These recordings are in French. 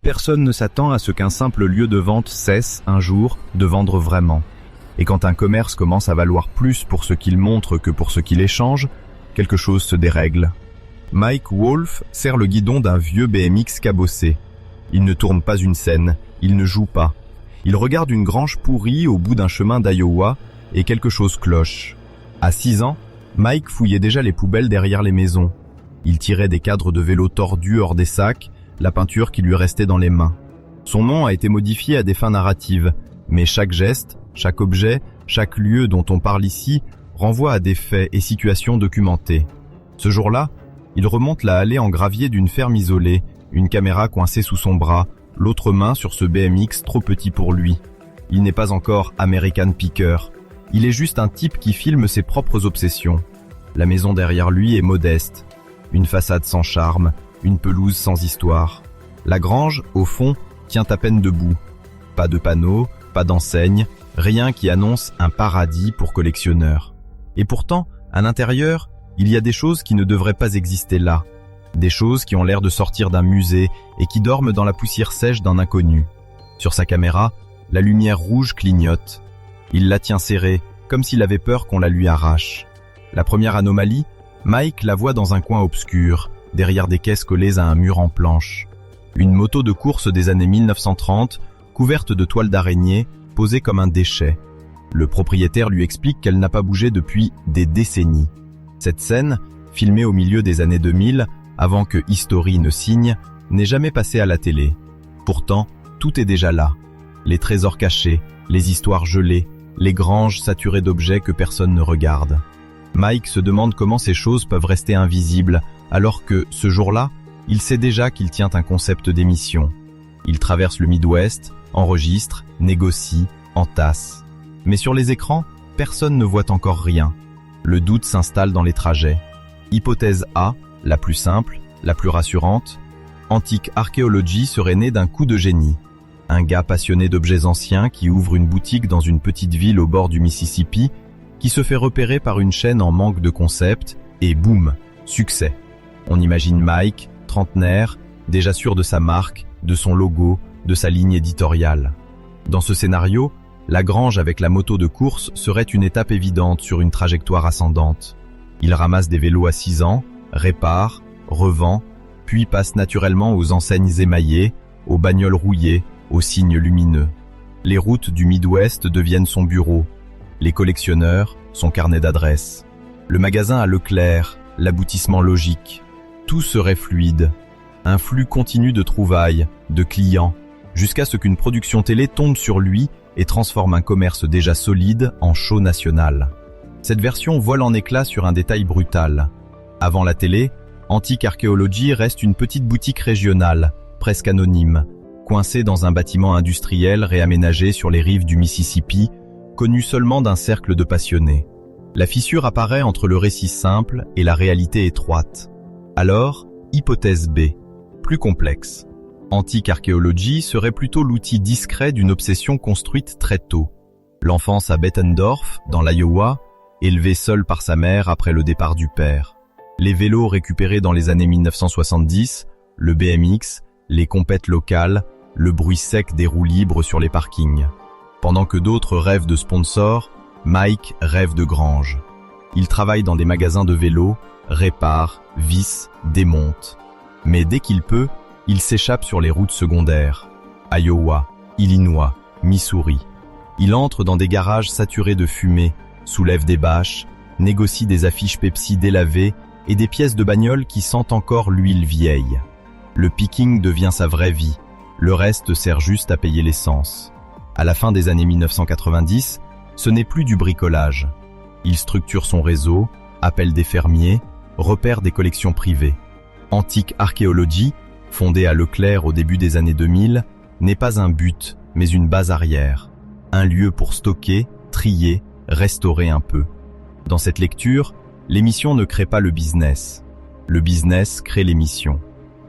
Personne ne s'attend à ce qu'un simple lieu de vente cesse, un jour, de vendre vraiment. Et quand un commerce commence à valoir plus pour ce qu'il montre que pour ce qu'il échange, quelque chose se dérègle. Mike Wolf serre le guidon d'un vieux BMX cabossé. Il ne tourne pas une scène, il ne joue pas. Il regarde une grange pourrie au bout d'un chemin d'Iowa et quelque chose cloche. À 6 ans, Mike fouillait déjà les poubelles derrière les maisons. Il tirait des cadres de vélo tordus hors des sacs, la peinture qui lui restait dans les mains. Son nom a été modifié à des fins narratives, mais chaque geste, chaque objet, chaque lieu dont on parle ici renvoie à des faits et situations documentés. Ce jour-là, il remonte la allée en gravier d'une ferme isolée, une caméra coincée sous son bras, l'autre main sur ce BMX trop petit pour lui. Il n'est pas encore American Picker. Il est juste un type qui filme ses propres obsessions. La maison derrière lui est modeste. Une façade sans charme, une pelouse sans histoire. La grange, au fond, tient à peine debout. Pas de panneaux, pas d'enseigne, rien qui annonce un paradis pour collectionneurs. Et pourtant, à l'intérieur, il y a des choses qui ne devraient pas exister là. Des choses qui ont l'air de sortir d'un musée et qui dorment dans la poussière sèche d'un inconnu. Sur sa caméra, la lumière rouge clignote. Il la tient serrée, comme s'il avait peur qu'on la lui arrache. La première anomalie, Mike la voit dans un coin obscur, derrière des caisses collées à un mur en planche. Une moto de course des années 1930, couverte de toiles d'araignée, posée comme un déchet. Le propriétaire lui explique qu'elle n'a pas bougé depuis des décennies. Cette scène, filmée au milieu des années 2000, avant que History ne signe, n'est jamais passée à la télé. Pourtant, tout est déjà là. Les trésors cachés, les histoires gelées, les granges saturées d'objets que personne ne regarde. Mike se demande comment ces choses peuvent rester invisibles, alors que, ce jour-là, il sait déjà qu'il tient un concept d'émission. Il traverse le Midwest, enregistre, négocie, entasse. Mais sur les écrans, personne ne voit encore rien. Le doute s'installe dans les trajets. Hypothèse A, la plus simple, la plus rassurante, Antique Archaeology serait né d'un coup de génie. Un gars passionné d'objets anciens qui ouvre une boutique dans une petite ville au bord du Mississippi, qui se fait repérer par une chaîne en manque de concept, et boum, succès. On imagine Mike, trentenaire, déjà sûr de sa marque, de son logo, de sa ligne éditoriale. Dans ce scénario, la grange avec la moto de course serait une étape évidente sur une trajectoire ascendante. Il ramasse des vélos à 6 ans, répare, revend, puis passe naturellement aux enseignes émaillées, aux bagnoles rouillées, aux signes lumineux. Les routes du Midwest deviennent son bureau, les collectionneurs, son carnet d'adresses. Le magasin à Leclerc, l'aboutissement logique. Tout serait fluide. Un flux continu de trouvailles, de clients, jusqu'à ce qu'une production télé tombe sur lui et transforme un commerce déjà solide en show national. Cette version vole en éclats sur un détail brutal. Avant la télé, Antique Archaeology reste une petite boutique régionale, presque anonyme, coincée dans un bâtiment industriel réaménagé sur les rives du Mississippi, connu seulement d'un cercle de passionnés. La fissure apparaît entre le récit simple et la réalité étroite. Alors, hypothèse B, plus complexe. Antique Archaeology serait plutôt l'outil discret d'une obsession construite très tôt. L'enfance à Bettendorf, dans l'Iowa, élevé seul par sa mère après le départ du père. Les vélos récupérés dans les années 1970, le BMX, les compètes locales, le bruit sec des roues libres sur les parkings. Pendant que d'autres rêvent de sponsors, Mike rêve de grange. Il travaille dans des magasins de vélos, répare, visse, démonte. Mais dès qu'il peut, il s'échappe sur les routes secondaires. Iowa, Illinois, Missouri. Il entre dans des garages saturés de fumée, soulève des bâches, négocie des affiches Pepsi délavées et des pièces de bagnole qui sentent encore l'huile vieille. Le picking devient sa vraie vie. Le reste sert juste à payer l'essence. À la fin des années 1990, ce n'est plus du bricolage. Il structure son réseau, appelle des fermiers, repère des collections privées. Antique Archaeology, fondée à Leclerc au début des années 2000, n'est pas un but, mais une base arrière. Un lieu pour stocker, trier, restaurer un peu. Dans cette lecture, l'émission ne crée pas le business. Le business crée l'émission.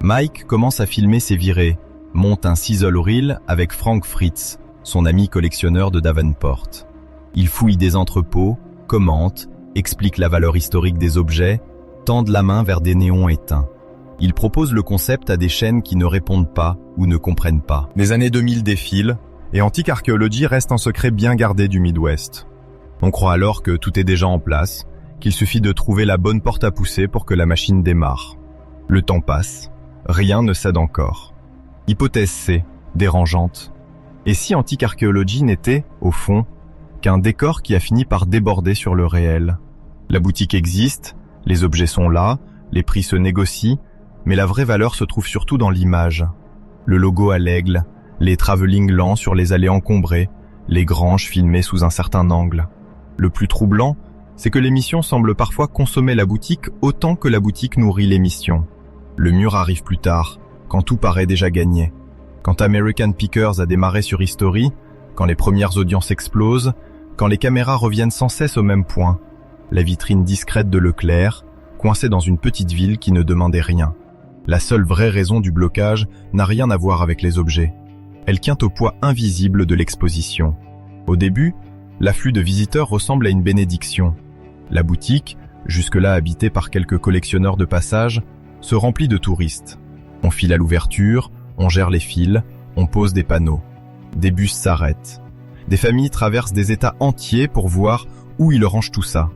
Mike commence à filmer ses virées, monte un sizzle reel avec Frank Fritz, son ami collectionneur de Davenport. Il fouille des entrepôts, commente, explique la valeur historique des objets, tend la main vers des néons éteints. Il propose le concept à des chaînes qui ne répondent pas ou ne comprennent pas. Les années 2000 défilent et Antique Archaeology reste un secret bien gardé du Midwest. On croit alors que tout est déjà en place, qu'il suffit de trouver la bonne porte à pousser pour que la machine démarre. Le temps passe, rien ne cède encore. Hypothèse C, dérangeante. Et si Antique Archaeology n'était, au fond, qu'un décor qui a fini par déborder sur le réel? La boutique existe, les objets sont là, les prix se négocient, mais la vraie valeur se trouve surtout dans l'image. Le logo à l'aigle, les travelling lents sur les allées encombrées, les granges filmées sous un certain angle. Le plus troublant, c'est que l'émission semble parfois consommer la boutique autant que la boutique nourrit l'émission. Le mur arrive plus tard, quand tout paraît déjà gagné. Quand American Pickers a démarré sur History, quand les premières audiences explosent, quand les caméras reviennent sans cesse au même point, la vitrine discrète de Leclerc, coincée dans une petite ville qui ne demandait rien. La seule vraie raison du blocage n'a rien à voir avec les objets. Elle tient au poids invisible de l'exposition. Au début, l'afflux de visiteurs ressemble à une bénédiction. La boutique, jusque-là habitée par quelques collectionneurs de passage, se remplit de touristes. On file à l'ouverture, on gère les fils, on pose des panneaux. Des bus s'arrêtent. Des familles traversent des états entiers pour voir où ils rangent tout ça.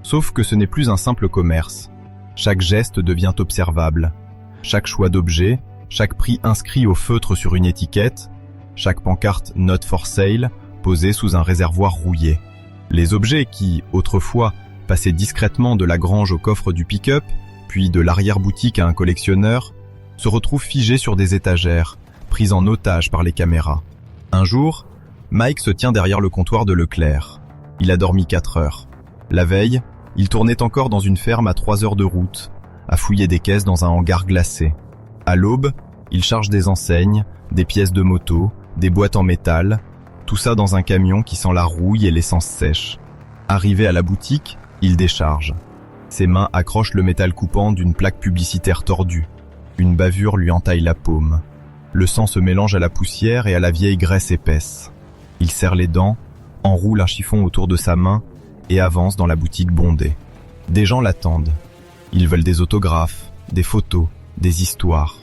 Sauf que ce n'est plus un simple commerce. Chaque geste devient observable. Chaque choix d'objet, chaque prix inscrit au feutre sur une étiquette, chaque pancarte « Not for sale » posée sous un réservoir rouillé. Les objets qui, autrefois, passaient discrètement de la grange au coffre du pick-up, puis de l'arrière-boutique à un collectionneur, se retrouvent figés sur des étagères, pris en otage par les caméras. Un jour, Mike se tient derrière le comptoir de Leclerc. Il a dormi 4 heures. La veille, il tournait encore dans une ferme à 3 heures de route, à fouiller des caisses dans un hangar glacé. À l'aube, il charge des enseignes, des pièces de moto, des boîtes en métal, tout ça dans un camion qui sent la rouille et l'essence sèche. Arrivé à la boutique, il décharge. Ses mains accrochent le métal coupant d'une plaque publicitaire tordue. Une bavure lui entaille la paume. Le sang se mélange à la poussière et à la vieille graisse épaisse. Il serre les dents, enroule un chiffon autour de sa main et avance dans la boutique bondée. Des gens l'attendent. Ils veulent des autographes, des photos, des histoires.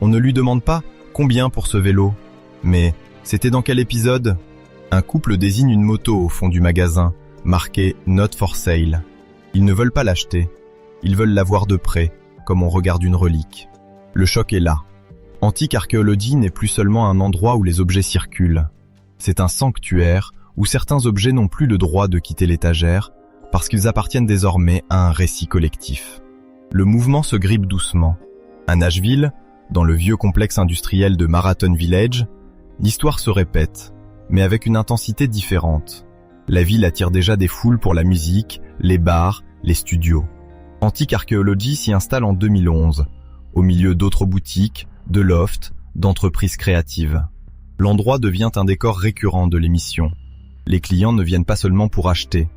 On ne lui demande pas combien pour ce vélo. Mais c'était dans quel épisode? Un couple désigne une moto au fond du magasin, marquée « Not for sale ». Ils ne veulent pas l'acheter. Ils veulent la voir de près, comme on regarde une relique. Le choc est là. Antique Archaeology n'est plus seulement un endroit où les objets circulent. C'est un sanctuaire où certains objets n'ont plus le droit de quitter l'étagère parce qu'ils appartiennent désormais à un récit collectif. Le mouvement se grippe doucement. À Nashville, dans le vieux complexe industriel de Marathon Village, l'histoire se répète, mais avec une intensité différente. La ville attire déjà des foules pour la musique, les bars, les studios. Antique Archaeology s'y installe en 2011, au milieu d'autres boutiques, de lofts, d'entreprises créatives. L'endroit devient un décor récurrent de l'émission. Les clients ne viennent pas seulement pour acheter.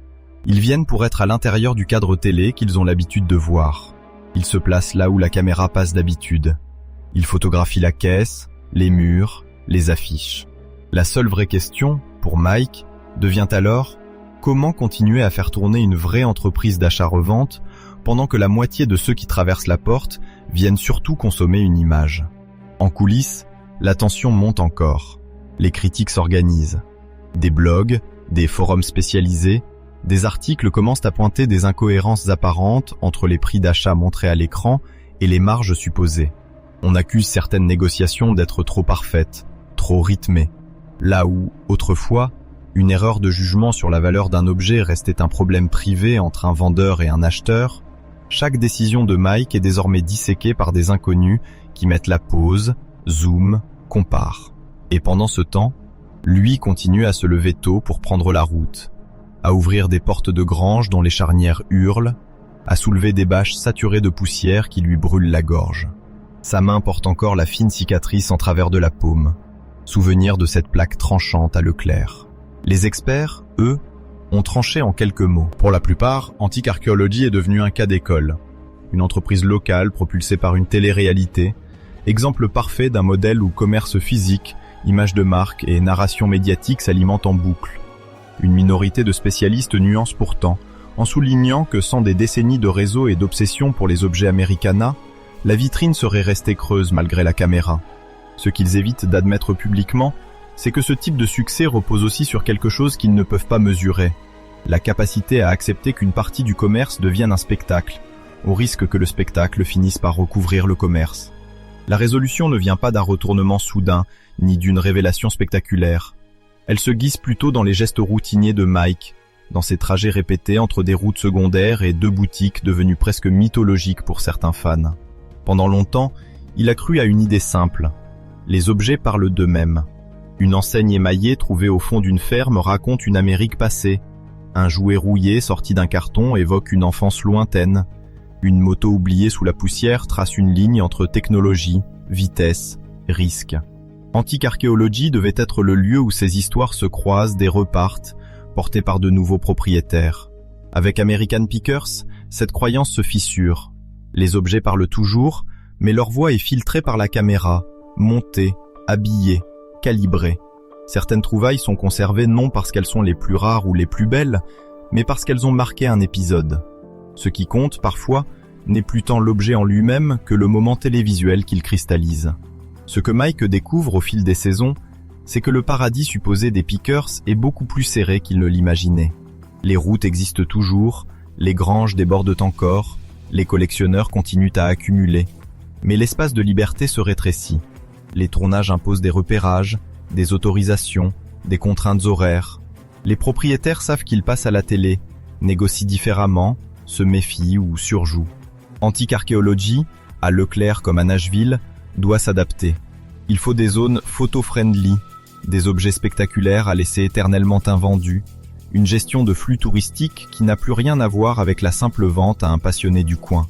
Ils viennent pour être à l'intérieur du cadre télé qu'ils ont l'habitude de voir. Ils se placent là où la caméra passe d'habitude. Ils photographient la caisse, les murs, les affiches. La seule vraie question, pour Mike, devient alors comment continuer à faire tourner une vraie entreprise d'achat-revente pendant que la moitié de ceux qui traversent la porte viennent surtout consommer une image. En coulisses, la tension monte encore. Les critiques s'organisent. Des blogs, des forums spécialisés, des articles commencent à pointer des incohérences apparentes entre les prix d'achat montrés à l'écran et les marges supposées. On accuse certaines négociations d'être trop parfaites, trop rythmées. Là où, autrefois, une erreur de jugement sur la valeur d'un objet restait un problème privé entre un vendeur et un acheteur, chaque décision de Mike est désormais disséquée par des inconnus qui mettent la pause, zooment, comparent. Et pendant ce temps, lui continue à se lever tôt pour prendre la route, à ouvrir des portes de grange dont les charnières hurlent, à soulever des bâches saturées de poussière qui lui brûlent la gorge. Sa main porte encore la fine cicatrice en travers de la paume, souvenir de cette plaque tranchante à Leclerc. Les experts, eux, ont tranché en quelques mots. Pour la plupart, Antique Archaeology est devenu un cas d'école. Une entreprise locale propulsée par une télé-réalité, exemple parfait d'un modèle où commerce physique, image de marque et narration médiatique s'alimentent en boucle. Une minorité de spécialistes nuance pourtant, en soulignant que sans des décennies de réseau et d'obsession pour les objets Americana, la vitrine serait restée creuse malgré la caméra. Ce qu'ils évitent d'admettre publiquement, c'est que ce type de succès repose aussi sur quelque chose qu'ils ne peuvent pas mesurer, la capacité à accepter qu'une partie du commerce devienne un spectacle, au risque que le spectacle finisse par recouvrir le commerce. La résolution ne vient pas d'un retournement soudain, ni d'une révélation spectaculaire. Elle se glisse plutôt dans les gestes routiniers de Mike, dans ses trajets répétés entre des routes secondaires et deux boutiques devenues presque mythologiques pour certains fans. Pendant longtemps, il a cru à une idée simple. Les objets parlent d'eux-mêmes. Une enseigne émaillée trouvée au fond d'une ferme raconte une Amérique passée. Un jouet rouillé sorti d'un carton évoque une enfance lointaine. Une moto oubliée sous la poussière trace une ligne entre technologie, vitesse, risque. Antique Archaeology devait être le lieu où ces histoires se croisent et repartent, portées par de nouveaux propriétaires. Avec American Pickers, cette croyance se fissure. Les objets parlent toujours, mais leur voix est filtrée par la caméra, montée, habillée, calibrée. Certaines trouvailles sont conservées non parce qu'elles sont les plus rares ou les plus belles, mais parce qu'elles ont marqué un épisode. Ce qui compte, parfois, n'est plus tant l'objet en lui-même que le moment télévisuel qu'il cristallise. Ce que Mike découvre au fil des saisons, c'est que le paradis supposé des Pickers est beaucoup plus serré qu'il ne l'imaginait. Les routes existent toujours, les granges débordent encore, les collectionneurs continuent à accumuler. Mais l'espace de liberté se rétrécit. Les tournages imposent des repérages, des autorisations, des contraintes horaires. Les propriétaires savent qu'ils passent à la télé, négocient différemment, se méfient ou surjouent. Antique Archaeology, à Leclerc comme à Nashville, doit s'adapter. Il faut des zones photo-friendly, des objets spectaculaires à laisser éternellement invendus, une gestion de flux touristique qui n'a plus rien à voir avec la simple vente à un passionné du coin.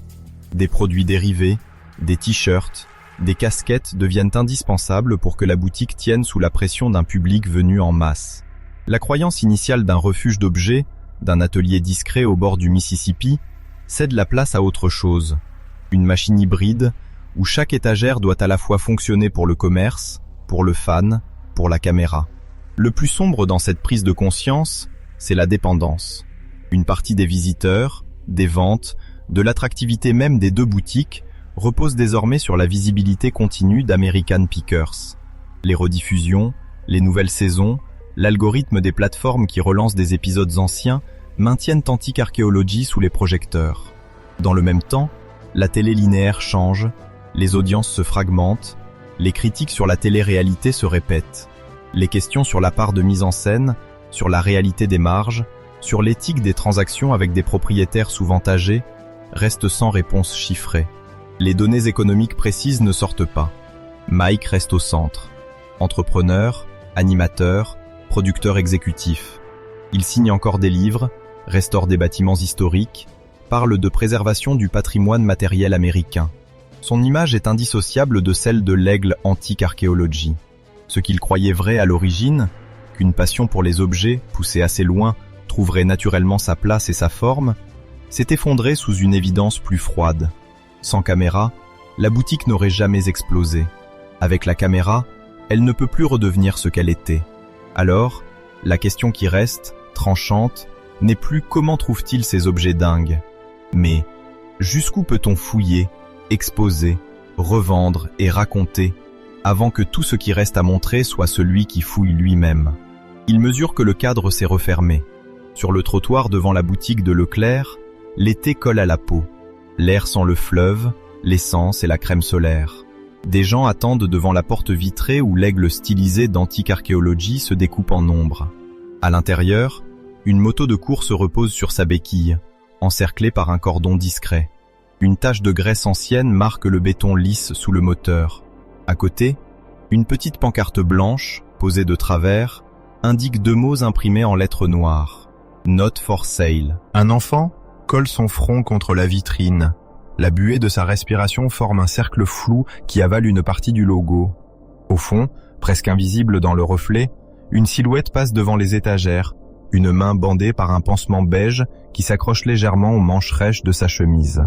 Des produits dérivés, des t-shirts, des casquettes deviennent indispensables pour que la boutique tienne sous la pression d'un public venu en masse. La croyance initiale d'un refuge d'objets, d'un atelier discret au bord du Mississippi, cède la place à autre chose. Une machine hybride, où chaque étagère doit à la fois fonctionner pour le commerce, pour le fan, pour la caméra. Le plus sombre dans cette prise de conscience, c'est la dépendance. Une partie des visiteurs, des ventes, de l'attractivité même des deux boutiques repose désormais sur la visibilité continue d'American Pickers. Les rediffusions, les nouvelles saisons, l'algorithme des plateformes qui relancent des épisodes anciens maintiennent Antique Archaeology sous les projecteurs. Dans le même temps, la télé linéaire change, les audiences se fragmentent, les critiques sur la télé-réalité se répètent. Les questions sur la part de mise en scène, sur la réalité des marges, sur l'éthique des transactions avec des propriétaires souvent âgés, restent sans réponse chiffrée. Les données économiques précises ne sortent pas. Mike reste au centre. Entrepreneur, animateur, producteur exécutif. Il signe encore des livres, restaure des bâtiments historiques, parle de préservation du patrimoine matériel américain. Son image est indissociable de celle de l'aigle Antique Archaeology. Ce qu'il croyait vrai à l'origine, qu'une passion pour les objets, poussée assez loin, trouverait naturellement sa place et sa forme, s'est effondré sous une évidence plus froide. Sans caméra, la boutique n'aurait jamais explosé. Avec la caméra, elle ne peut plus redevenir ce qu'elle était. Alors, la question qui reste, tranchante, n'est plus comment trouve-t-il ces objets dingues, mais jusqu'où peut-on fouiller, exposer, revendre et raconter avant que tout ce qui reste à montrer soit celui qui fouille lui-même. Il mesure que le cadre s'est refermé. Sur le trottoir devant la boutique de Leclerc, l'été colle à la peau. L'air sent le fleuve, l'essence et la crème solaire. Des gens attendent devant la porte vitrée où l'aigle stylisé d'Antique Archaeology se découpe en ombre. À l'intérieur, une moto de course repose sur sa béquille, encerclée par un cordon discret. Une tache de graisse ancienne marque le béton lisse sous le moteur. À côté, une petite pancarte blanche, posée de travers, indique 2 mots imprimés en lettres noires. Not for sale. Un enfant colle son front contre la vitrine. La buée de sa respiration forme un cercle flou qui avale une partie du logo. Au fond, presque invisible dans le reflet, une silhouette passe devant les étagères, une main bandée par un pansement beige qui s'accroche légèrement aux manches rêches de sa chemise.